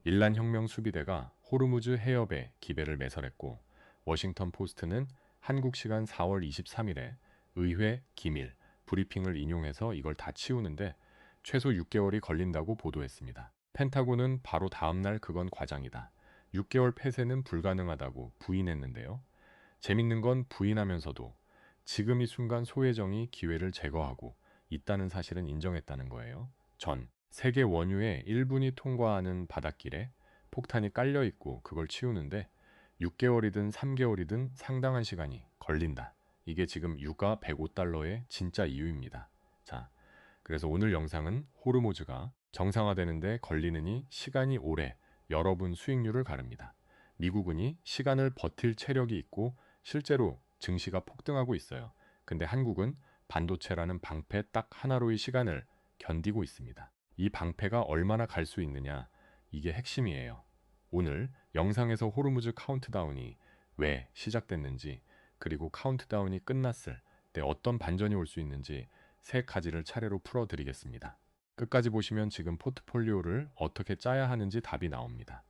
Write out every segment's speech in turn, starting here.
일란 혁명 수비대가 호르무즈 해협에 기배를 매설했고 워싱턴 포스트는 한국 시간 4월 23일에 의회 기밀 브리핑을 인용해서 이걸 다 치우는데 최소 6개월이 걸린다고 보도했습니다. 펜타곤은 바로 다음날 그건 과장이다. 6개월 폐쇄는 불가능하다고 부인했는데요. 재밌는 건 부인하면서도 지금 이 순간 소혜정이 기회를 제거하고 있다는 사실은 인정했다는 거예요. 전 세계 원유의 1분이 통과하는 바닷길에 폭탄이 깔려 있고 그걸 치우는데 6개월이든 3개월이든 상당한 시간이 걸린다. 이게 지금 유가 105달러의 진짜 이유입니다. 자, 그래서 오늘 영상은 호르무즈가 정상화되는데 걸리느니 시간이 오래 여러분 수익률을 가릅니다. 미국은이 시간을 버틸 체력이 있고 실제로 증시가 폭등하고 있어요. 근데 한국은 반도체라는 방패 딱 하나로의 시간을 견디고 있습니다. 이 방패가 얼마나 갈 수 있느냐, 이게 핵심이에요. 오늘 영상에서 호르무즈 카운트다운이 왜 시작됐는지, 그리고 카운트다운이 끝났을 때 어떤 반전이 올 수 있는지 세 가지를 차례로 풀어드리겠습니다. 끝까지 보시면 지금 포트폴리오를 어떻게 짜야 하는지 답이 나옵니다.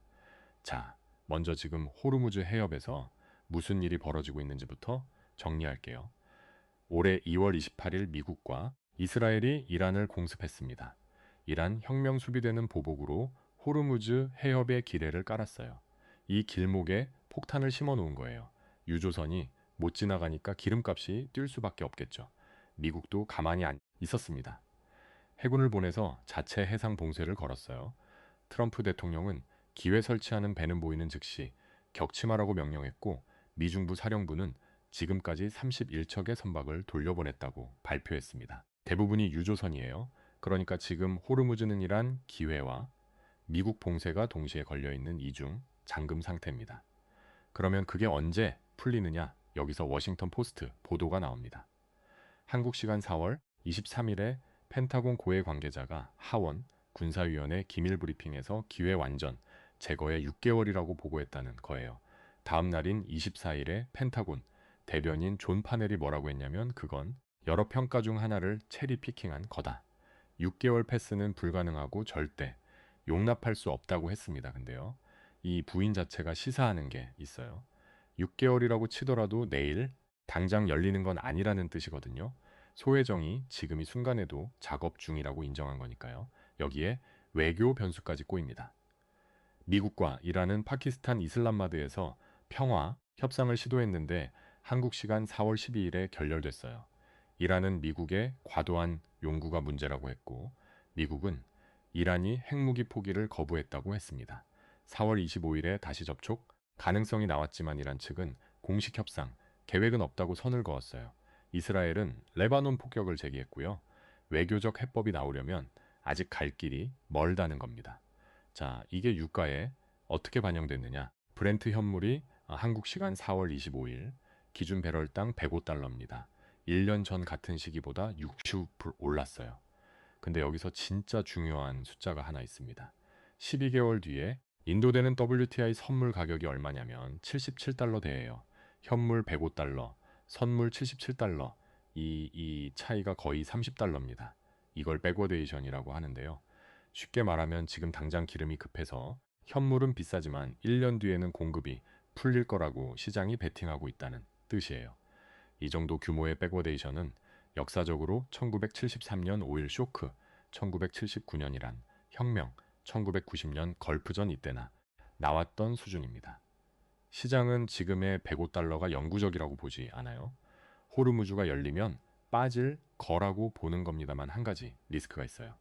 자, 먼저 지금 호르무즈 해협에서 무슨 일이 벌어지고 있는지부터 정리할게요. 올해 2월 28일 미국과 이스라엘이 이란을 공습했습니다. 이란 혁명 수비대는 보복으로 호르무즈 해협에 기뢰를 깔았어요. 이 길목에 폭탄을 심어 놓은 거예요. 유조선이 못 지나가니까 기름값이 뛸 수밖에 없겠죠. 미국도 가만히 안 있었습니다. 해군을 보내서 자체 해상 봉쇄를 걸었어요. 트럼프 대통령은 기뢰 설치하는 배는 보이는 즉시 격침하라고 명령했고 미중부 사령부는 지금까지 31척의 선박을 돌려보냈다고 발표했습니다. 대부분이 유조선이에요. 그러니까 지금 호르무즈는 이란 기회와 미국 봉쇄가 동시에 걸려있는 이중 잠금 상태입니다. 그러면 그게 언제 풀리느냐? 여기서 워싱턴 포스트 보도가 나옵니다. 한국 시간 4월 23일에 펜타곤 고위 관계자가 하원 군사위원회 기밀 브리핑에서 기회 완전 제거에 6개월이라고 보고했다는 거예요. 다음 날인 24일에 펜타곤 대변인 존 파넬이 뭐라고 했냐면 그건 여러 평가 중 하나를 체리 피킹한 거다. 6개월 패스는 불가능하고 절대 용납할 수 없다고 했습니다. 근데요, 이 부인 자체가 시사하는 게 있어요. 6개월이라고 치더라도 내일 당장 열리는 건 아니라는 뜻이거든요. 소혜정이 지금 이 순간에도 작업 중이라고 인정한 거니까요. 여기에 외교 변수까지 꼬입니다. 미국과 이란은 파키스탄 이슬람마드에서 평화 협상을 시도했는데 한국 시간 4월 12일에 결렬됐어요. 이란은 미국의 과도한 용구가 문제라고 했고 미국은 이란이 핵무기 포기를 거부했다고 했습니다. 4월 25일에 다시 접촉 가능성이 나왔지만 이란 측은 공식 협상 계획은 없다고 선을 그었어요. 이스라엘은 레바논 폭격을 제기했고요. 외교적 해법이 나오려면 아직 갈 길이 멀다는 겁니다. 자, 이게 유가에 어떻게 반영됐느냐? 브렌트 현물이 한국 시간 4월 25일 기준 배럴당 105달러입니다. 1년 전 같은 시기보다 60% 올랐어요. 근데 여기서 진짜 중요한 숫자가 하나 있습니다. 12개월 뒤에 인도되는 WTI 선물 가격이 얼마냐면 77달러 대예요. 현물 105달러, 선물 77달러. 이 차이가 거의 30달러입니다. 이걸 백워데이션이라고 하는데요. 쉽게 말하면 지금 당장 기름이 급해서 현물은 비싸지만 1년 뒤에는 공급이 풀릴 거라고 시장이 베팅하고 있다는 뜻이에요. 이 정도 규모의 백워데이션은 역사적으로 1973년 오일 쇼크, 1979년이란 혁명, 1990년 걸프전 이때나 나왔던 수준입니다. 시장은 지금의 105달러가 영구적이라고 보지 않아요. 호르무즈가 열리면 빠질 거라고 보는 겁니다만 한 가지 리스크가 있어요.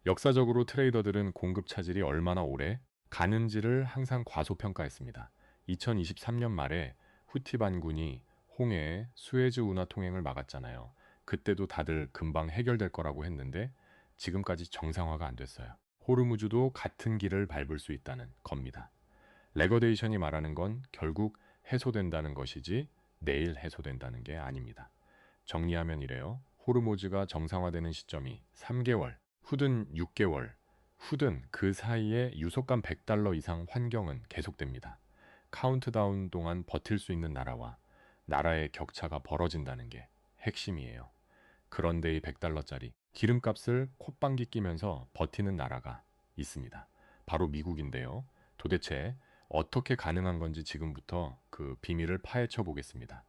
역사적으로 트레이더들은 공급 차질이 얼마나 오래 가는지를 항상 과소평가했습니다. 2023년 말에 후티 반군이 홍해에 수에즈 운하 통행을 막았잖아요. 그때도 다들 금방 해결될 거라고 했는데 지금까지 정상화가 안 됐어요. 호르무즈도 같은 길을 밟을 수 있다는 겁니다. 레거데이션이 말하는 건 결국 해소된다는 것이지 내일 해소된다는 게 아닙니다. 정리하면 이래요. 호르무즈가 정상화되는 시점이 3개월, 후든 6개월, 후든 그 사이에 유속간 100달러 이상 환경은 계속됩니다. 카운트다운 동안 버틸 수 있는 나라와 나라의 격차가 벌어진다는 게 핵심이에요. 그런데 이 100달러짜리 기름값을 콧방귀 끼면서 버티는 나라가 있습니다. 바로 미국인데요. 도대체 어떻게 가능한 건지 지금부터 그 비밀을 파헤쳐 보겠습니다.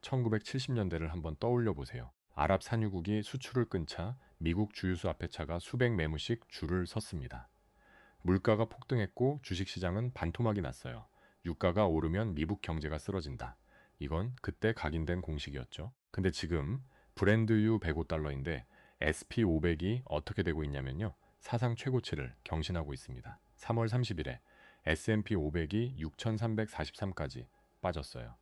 1970년대를 한번 떠올려 보세요. 아랍 산유국이 수출을 끊자 미국 주유소 앞에 차가 수백 매무씩 줄을 섰습니다. 물가가 폭등했고 주식시장은 반토막이 났어요. 유가가 오르면 미국 경제가 쓰러진다. 이건 그때 각인된 공식이었죠. 근데 지금 브렌드유 105달러인데 SP500이 어떻게 되고 있냐면요. 사상 최고치를 경신하고 있습니다. 3월 30일에 S&P 500이 6,343까지 빠졌어요.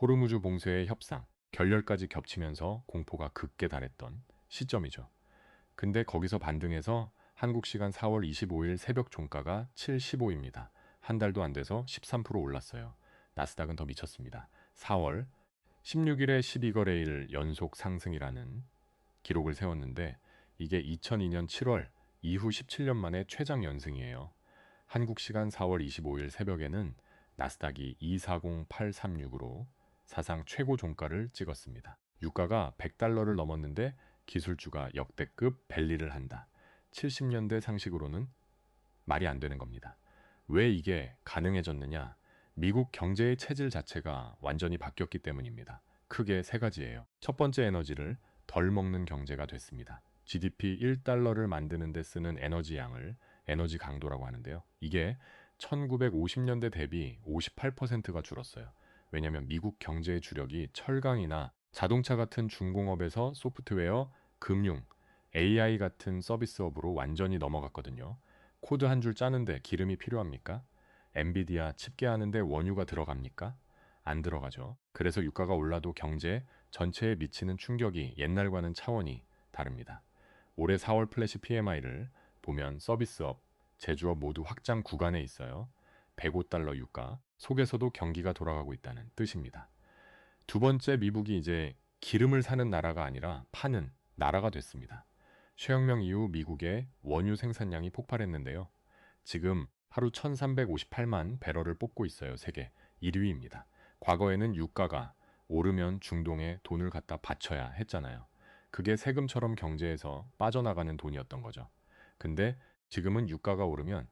호르무즈 봉쇄의 협상, 결렬까지 겹치면서 공포가 극에 달했던 시점이죠. 근데 거기서 반등해서 한국 시간 4월 25일 새벽 종가가 7.15입니다. 한 달도 안 돼서 13% 올랐어요. 나스닥은 더 미쳤습니다. 4월 16일에 12거래일 연속 상승이라는 기록을 세웠는데 이게 2002년 7월 이후 17년 만에 최장 연승이에요. 한국 시간 4월 25일 새벽에는 나스닥이 240836으로 사상 최고 종가를 찍었습니다. 유가가 100달러를 넘었는데 기술주가 역대급 랠리를 한다. 70년대 상식으로는 말이 안 되는 겁니다. 왜 이게 가능해졌느냐? 미국 경제의 체질 자체가 완전히 바뀌었기 때문입니다. 크게 세 가지예요. 첫 번째, 에너지를 덜 먹는 경제가 됐습니다. GDP 1달러를 만드는 데 쓰는 에너지 양을 에너지 강도라고 하는데요. 이게 1950년대 대비 58%가 줄었어요. 왜냐하면 미국 경제의 주력이 철강이나 자동차 같은 중공업에서 소프트웨어, 금융, AI 같은 서비스업으로 완전히 넘어갔거든요. 코드 한 줄 짜는데 기름이 필요합니까? 엔비디아 칩게 하는데 원유가 들어갑니까? 안 들어가죠. 그래서 유가가 올라도 경제 전체에 미치는 충격이 옛날과는 차원이 다릅니다. 올해 4월 플래시 PMI를 보면 서비스업, 제조업 모두 확장 구간에 있어요. 105달러 유가, 속에서도 경기가 돌아가고 있다는 뜻입니다. 두 번째, 미국이 이제 기름을 사는 나라가 아니라 파는 나라가 됐습니다. 쇠혁명 이후 미국의 원유 생산량이 폭발했는데요. 지금 하루 1358만 배럴을 뽑고 있어요. 세계 1위입니다. 과거에는 유가가 오르면 중동에 돈을 갖다 바쳐야 했잖아요. 그게 세금처럼 경제에서 빠져나가는 돈이었던 거죠. 근데 지금은 유가가 오르면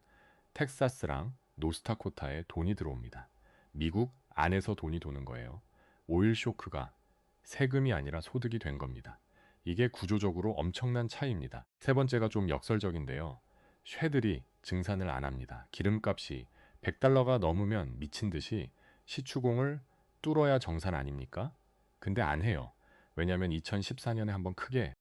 텍사스랑 노스타코타에 돈이 들어옵니다. 미국 안에서 돈이 도는 거예요. 오일 쇼크가 세금이 아니라 소득이 된 겁니다. 이게 구조적으로 엄청난 차이입니다. 세 번째가 좀 역설적인데요. 쉐들이 증산을 안 합니다. 기름값이 100달러가 넘으면 미친 듯이 시추공을 뚫어야 정산 아닙니까? 근데 안 해요. 왜냐하면 2014년에 한번 크게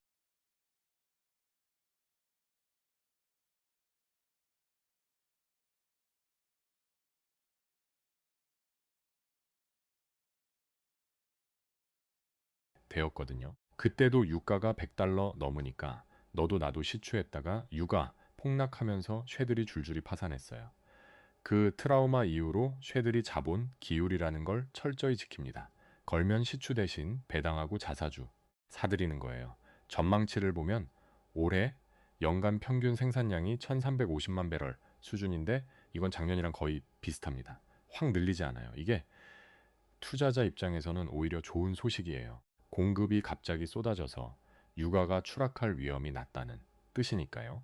되었거든요. 그때도 유가가 100달러 넘으니까 너도 나도 시추했다가 유가 폭락하면서 쉐들이 줄줄이 파산했어요. 그 트라우마 이후로 쉐들이 자본, 기울이라는 걸 철저히 지킵니다. 걸면 시추 대신 배당하고 자사주 사들이는 거예요. 전망치를 보면 올해 연간 평균 생산량이 1350만 배럴 수준인데 이건 작년이랑 거의 비슷합니다. 확 늘리지 않아요. 이게 투자자 입장에서는 오히려 좋은 소식이에요. 공급이 갑자기 쏟아져서 유가가 추락할 위험이 낮다는 뜻이니까요.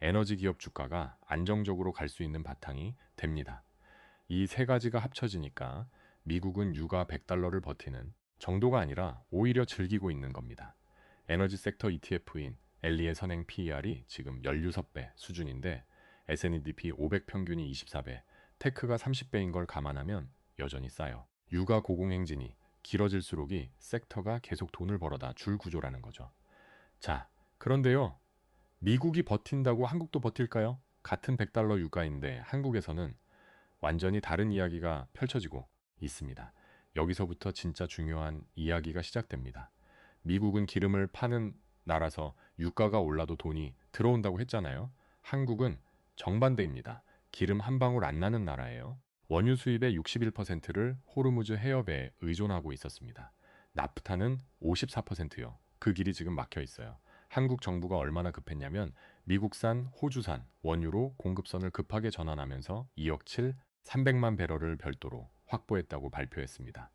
에너지 기업 주가가 안정적으로 갈 수 있는 바탕이 됩니다. 이 세 가지가 합쳐지니까 미국은 유가 100달러를 버티는 정도가 아니라 오히려 즐기고 있는 겁니다. 에너지 섹터 ETF인 엘리의 선행 PER이 지금 16배 수준인데 S&P 500 평균이 24배, 테크가 30배인 걸 감안하면 여전히 싸요. 유가 고공행진이 길어질수록이 섹터가 계속 돈을 벌어다 줄 구조라는 거죠. 자, 그런데요. 미국이 버틴다고 한국도 버틸까요? 같은 100달러 유가인데 한국에서는 완전히 다른 이야기가 펼쳐지고 있습니다. 여기서부터 진짜 중요한 이야기가 시작됩니다. 미국은 기름을 파는 나라서 유가가 올라도 돈이 들어온다고 했잖아요. 한국은 정반대입니다. 기름 한 방울 안 나는 나라예요. 원유 수입의 61%를 호르무즈 해협에 의존하고 있었습니다. 나프타는 54%요. 그 길이 지금 막혀 있어요. 한국 정부가 얼마나 급했냐면 미국산, 호주산 원유로 공급선을 급하게 전환하면서 2억 7, 300만 배럴을 별도로 확보했다고 발표했습니다.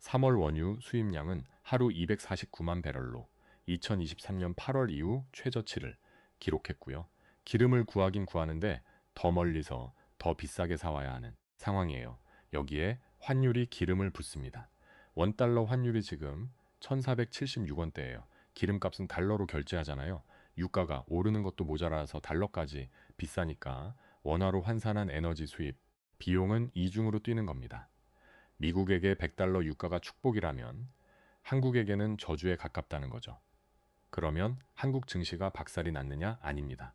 3월 원유 수입량은 하루 249만 배럴로 2023년 8월 이후 최저치를 기록했고요. 기름을 구하긴 구하는데 더 멀리서 더 비싸게 사와야 하는 상황이에요. 여기에 환율이 기름을 붓습니다. 원달러 환율이 지금 1476원대예요. 기름값은 달러로 결제하잖아요. 유가가 오르는 것도 모자라서 달러까지 비싸니까 원화로 환산한 에너지 수입, 비용은 이중으로 뛰는 겁니다. 미국에게 100달러 유가가 축복이라면 한국에게는 저주에 가깝다는 거죠. 그러면 한국 증시가 박살이 났느냐? 아닙니다.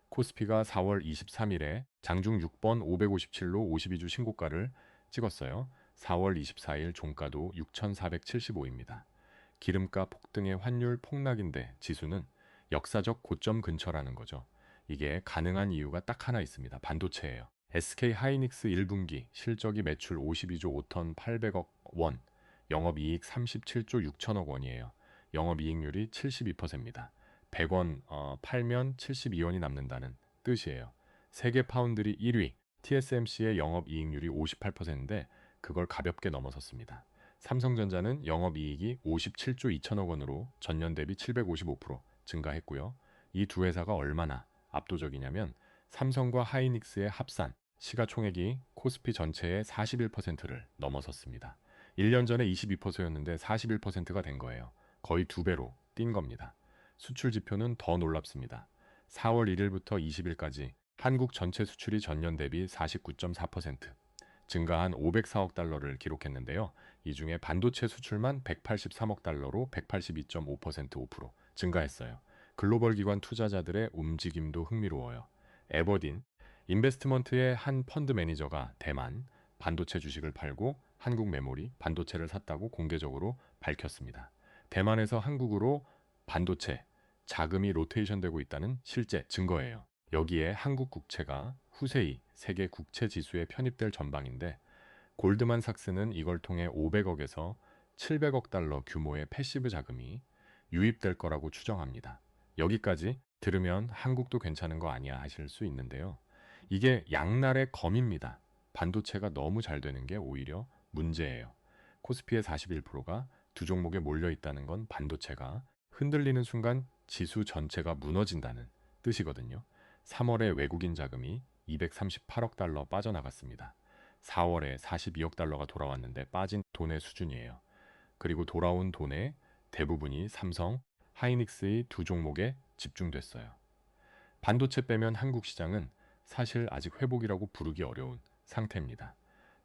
코스피가 4월 23일에 장중 6번 557로 52주 신고가를 찍었어요. 4월 24일 종가도 6,475입니다. 기름값 폭등의 환율 폭락인데 지수는 역사적 고점 근처라는 거죠. 이게 가능한 이유가 딱 하나 있습니다. 반도체예요. SK 하이닉스 1분기 실적이 매출 52조 5천 8백억 원, 영업이익 37조 6천억 원이에요. 영업이익률이 72%입니다. 100원 팔면 72원이 남는다는 뜻이에요. 세계 파운드리 1위, TSMC의 영업이익률이 58%인데 그걸 가볍게 넘어섰습니다. 삼성전자는 영업이익이 57조 2천억 원으로 전년 대비 755% 증가했고요. 이 두 회사가 얼마나 압도적이냐면 삼성과 하이닉스의 합산 시가총액이 코스피 전체의 41%를 넘어섰습니다. 1년 전에 22%였는데 41%가 된 거예요. 거의 두 배로 뛴 겁니다. 수출 지표는 더 놀랍습니다. 4월 1일부터 20일까지 한국 전체 수출이 전년 대비 49.4% 증가한 504억 달러를 기록했는데요. 이 중에 반도체 수출만 183억 달러로 182.5% 5% 증가했어요. 글로벌 기관 투자자들의 움직임도 흥미로워요. 에버딘, 인베스트먼트의 한 펀드 매니저가 대만 반도체 주식을 팔고 한국 메모리 반도체를 샀다고 공개적으로 밝혔습니다. 대만에서 한국으로 반도체 자금이 로테이션 되고 있다는 실제 증거예요. 여기에 한국 국채가 후세이 세계 국채 지수에 편입될 전망인데 골드만삭스는 이걸 통해 500억에서 700억 달러 규모의 패시브 자금이 유입될 거라고 추정합니다. 여기까지 들으면 한국도 괜찮은 거 아니야 하실 수 있는데요. 이게 양날의 검입니다. 반도체가 너무 잘 되는 게 오히려 문제예요. 코스피의 41%가 두 종목에 몰려 있다는 건 반도체가 흔들리는 순간 지수 전체가 무너진다는 뜻이거든요. 3월에 외국인 자금이 238억 달러 빠져나갔습니다. 4월에 42억 달러가 돌아왔는데 빠진 돈의 수준이에요. 그리고 돌아온 돈의 대부분이 삼성, 하이닉스의 두 종목에 집중됐어요. 반도체 빼면 한국 시장은 사실 아직 회복이라고 부르기 어려운 상태입니다.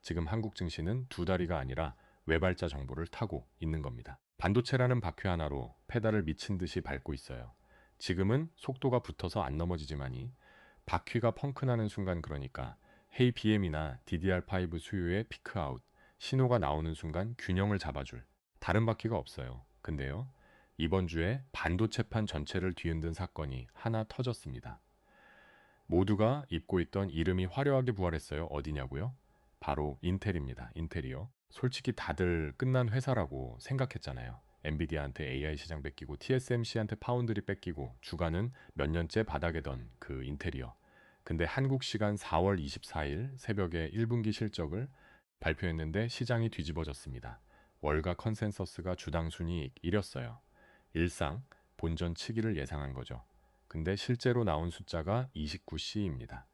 지금 한국 증시는 두 다리가 아니라 외발자 정보를 타고 있는 겁니다. 반도체라는 바퀴 하나로 페달을 미친 듯이 밟고 있어요. 지금은 속도가 붙어서 안 넘어지지만이 바퀴가 펑크나는 순간 그러니까 헤이 BM이나 DDR5 수요의 피크아웃, 신호가 나오는 순간 균형을 잡아줄 다른 바퀴가 없어요. 근데요, 이번 주에 반도체판 전체를 뒤흔든 사건이 하나 터졌습니다. 모두가 잊고 있던 이름이 화려하게 부활했어요. 어디냐고요? 바로 인텔입니다. 인텔이요. 솔직히 다들 끝난 회사라고 생각했잖아요. 엔비디아한테 AI 시장 뺏기고 TSMC한테 파운드리 뺏기고 주가는 몇 년째 바닥에던 그 인텔이요. 근데 한국 시간 4월 24일 새벽에 1분기 실적을 발표했는데 시장이 뒤집어졌습니다. 월가 컨센서스가 주당 순이익 1였어요. 일상 본전 치기를 예상한 거죠. 근데 실제로 나온 숫자가 29C입니다.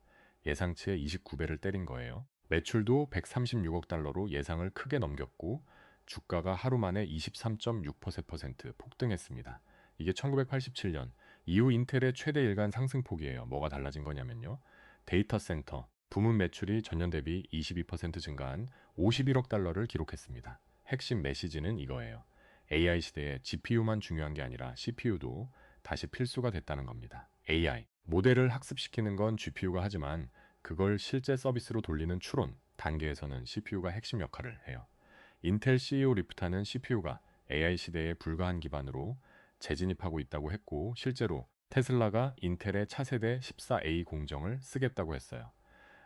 예상치의 29배를 때린 거예요. 매출도 136억 달러로 예상을 크게 넘겼고 주가가 하루 만에 23.6% 폭등했습니다. 이게 1987년 이후 인텔의 최대 일간 상승폭이에요. 뭐가 달라진 거냐면요. 데이터 센터 부문 매출이 전년 대비 22% 증가한 51억 달러를 기록했습니다. 핵심 메시지는 이거예요. AI 시대에 GPU만 중요한 게 아니라 CPU도 다시 필수가 됐다는 겁니다. AI 모델을 학습시키는 건 GPU가 하지만 그걸 실제 서비스로 돌리는 추론 단계에서는 CPU가 핵심 역할을 해요. 인텔 CEO 리프타는 CPU가 AI 시대에 불가한 기반으로 재진입하고 있다고 했고 실제로 테슬라가 인텔의 차세대 14A 공정을 쓰겠다고 했어요.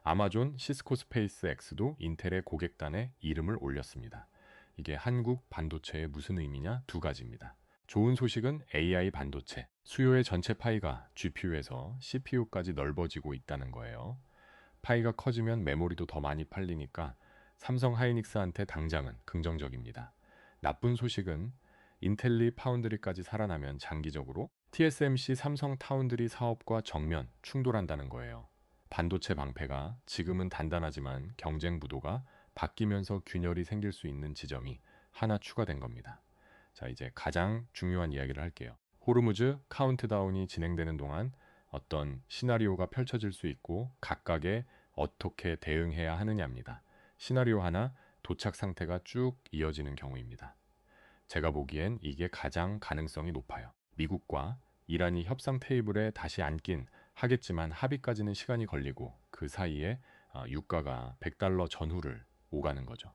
아마존 시스코 스페이스 X도 인텔의 고객단에 이름을 올렸습니다. 이게 한국 반도체에 무슨 의미냐? 두 가지입니다. 좋은 소식은 AI 반도체, 수요의 전체 파이가 GPU에서 CPU까지 넓어지고 있다는 거예요. 파이가 커지면 메모리도 더 많이 팔리니까 삼성 하이닉스한테 당장은 긍정적입니다. 나쁜 소식은 인텔리 파운드리까지 살아나면 장기적으로 TSMC 삼성 파운드리 사업과 정면 충돌한다는 거예요. 반도체 방패가 지금은 단단하지만 경쟁 구도가 바뀌면서 균열이 생길 수 있는 지점이 하나 추가된 겁니다. 자, 이제 가장 중요한 이야기를 할게요. 호르무즈 카운트다운이 진행되는 동안 어떤 시나리오가 펼쳐질 수 있고 각각에 어떻게 대응해야 하느냐입니다. 시나리오 하나, 도착 상태가 쭉 이어지는 경우입니다. 제가 보기엔 이게 가장 가능성이 높아요. 미국과 이란이 협상 테이블에 다시 앉긴 하겠지만 합의까지는 시간이 걸리고 그 사이에 유가가 100달러 전후를 오가는 거죠.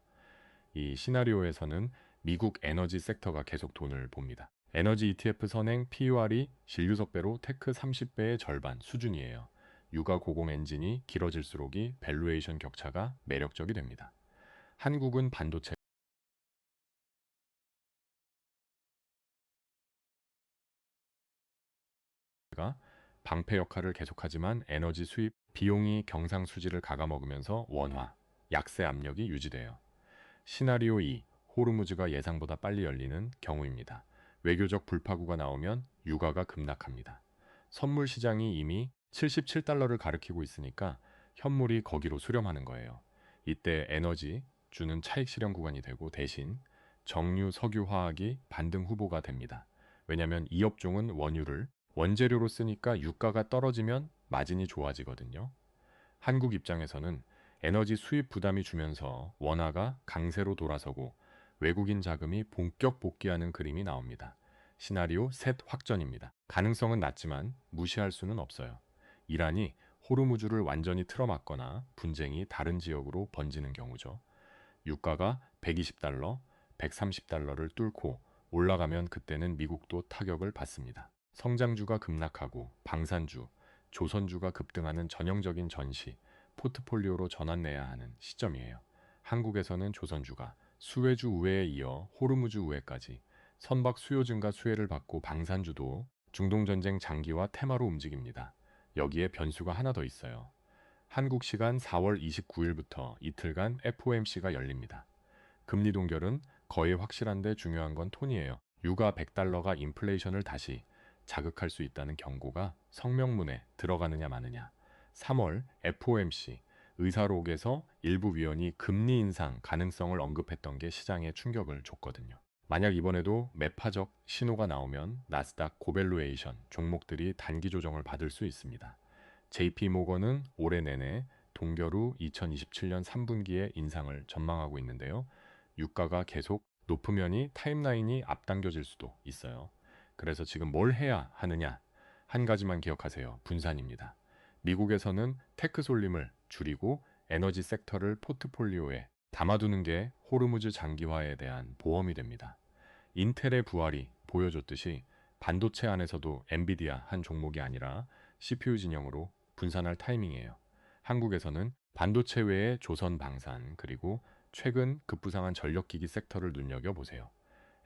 이 시나리오에서는 미국 에너지 섹터가 계속 돈을 봅니다. 에너지 ETF 선행 PUR이 신유석배로 테크 30배의 절반 수준이에요. 유가 고공 엔진이 길어질수록이 밸류에이션 격차가 매력적이 됩니다. 한국은 반도체가 방패 역할을 계속하지만 에너지 수입 비용이 경상수지를 갉아먹으면서 원화, 약세 압력이 유지돼요. 시나리오 2, 호르무즈가 예상보다 빨리 열리는 경우입니다. 외교적 불파구가 나오면 유가가 급락합니다. 선물 시장이 이미 77달러를 가리키고 있으니까 현물이 거기로 수렴하는 거예요. 이때 에너지 주는 차익 실현 구간이 되고 대신 정유, 석유, 화학이 반등 후보가 됩니다. 왜냐하면 이 업종은 원유를 원재료로 쓰니까 유가가 떨어지면 마진이 좋아지거든요. 한국 입장에서는 에너지 수입 부담이 주면서 원화가 강세로 돌아서고 외국인 자금이 본격 복귀하는 그림이 나옵니다. 시나리오 셋 확전입니다. 가능성은 낮지만 무시할 수는 없어요. 이란이 호르무즈를 완전히 틀어막거나 분쟁이 다른 지역으로 번지는 경우죠. 유가가 120달러, 130달러를 뚫고 올라가면 그때는 미국도 타격을 받습니다. 성장주가 급락하고 방산주, 조선주가 급등하는 전형적인 전시, 포트폴리오로 전환내야 하는 시점이에요. 한국에서는 조선주가 수혜주 우회에 이어 호르무즈 우회까지 선박 수요 증가 수혜를 받고 방산주도 중동전쟁 장기화 테마로 움직입니다. 여기에 변수가 하나 더 있어요. 한국 시간 4월 29일부터 이틀간 FOMC가 열립니다. 금리 동결은 거의 확실한데 중요한 건 톤이에요. 유가 100달러가 인플레이션을 다시 자극할 수 있다는 경고가 성명문에 들어가느냐 마느냐. 3월 FOMC 의사록에서 일부 위원이 금리 인상 가능성을 언급했던 게 시장에 충격을 줬거든요. 만약 이번에도 매파적 신호가 나오면 나스닥 고밸루에이션 종목들이 단기 조정을 받을 수 있습니다. JP모건은 올해 내내 동결 후 2027년 3분기에 인상을 전망하고 있는데요. 유가가 계속 높으면이 타임라인이 앞당겨질 수도 있어요. 그래서 지금 뭘 해야 하느냐? 한 가지만 기억하세요. 분산입니다. 미국에서는 테크 쏠림을 줄이고 에너지 섹터를 포트폴리오에 담아두는 게 호르무즈 장기화에 대한 보험이 됩니다. 인텔의 부활이 보여줬듯이 반도체 안에서도 엔비디아 한 종목이 아니라 CPU 진영으로 분산할 타이밍이에요. 한국에서는 반도체 외에 조선 방산 그리고 최근 급부상한 전력기기 섹터를 눈여겨보세요.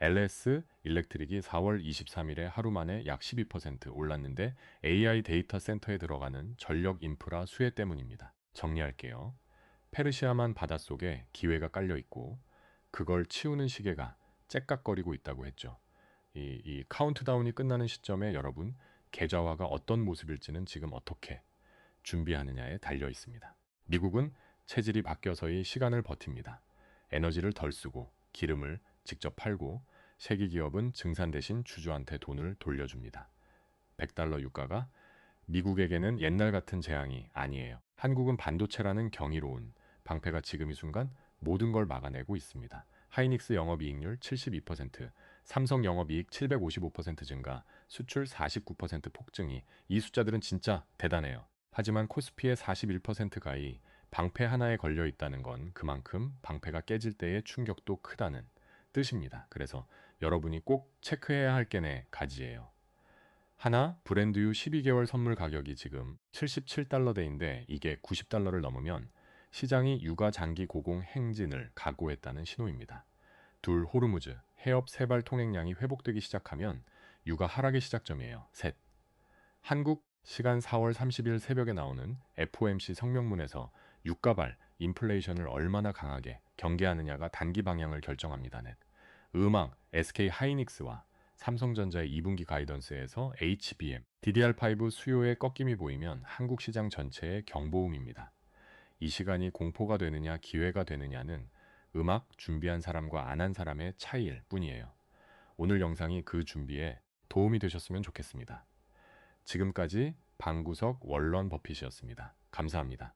LS 일렉트릭이 4월 23일에 하루 만에 약 12% 올랐는데 AI 데이터 센터에 들어가는 전력 인프라 수혜 때문입니다. 정리할게요. 페르시아만 바닷속에 기회가 깔려 있고 그걸 치우는 시계가 째깍거리고 있다고 했죠. 이 카운트다운이 끝나는 시점에 여러분 계좌화가 어떤 모습일지는 지금 어떻게 준비하느냐에 달려 있습니다. 미국은 체질이 바뀌어서의 시간을 버팁니다. 에너지를 덜 쓰고 기름을 직접 팔고 세계 기업은 증산 대신 주주한테 돈을 돌려줍니다. 100달러 유가가 미국에게는 옛날 같은 재앙이 아니에요. 한국은 반도체라는 경이로운 방패가 지금 이 순간 모든 걸 막아내고 있습니다. 하이닉스 영업이익률 72%, 삼성 영업이익 755% 증가, 수출 49% 폭증이 이 숫자들은 진짜 대단해요. 하지만 코스피의 41% 가이 방패 하나에 걸려 있다는 건 그만큼 방패가 깨질 때의 충격도 크다는 뜻입니다. 그래서 여러분이 꼭 체크해야 할 게네 가지예요. 하나 브랜드유 12개월 선물 가격이 지금 77달러대인데 이게 90달러를 넘으면 시장이 유가 장기 고공 행진을 각오했다는 신호입니다. 둘 호르무즈 해협 세발 통행량이 회복되기 시작하면 유가 하락의 시작점이에요. 셋 한국 시간 4월 30일 새벽에 나오는 FOMC 성명문에서 유가발 인플레이션을 얼마나 강하게 경계하느냐가 단기 방향을 결정합니다. 넷 음악 SK 하이닉스와 삼성전자의 2분기 가이던스에서 HBM, DDR5 수요에 꺾임이 보이면 한국 시장 전체의 경보음입니다. 이 시간이 공포가 되느냐 기회가 되느냐는 음악 준비한 사람과 안 한 사람의 차이일 뿐이에요. 오늘 영상이 그 준비에 도움이 되셨으면 좋겠습니다. 지금까지 방구석 원런 버핏이었습니다. 감사합니다.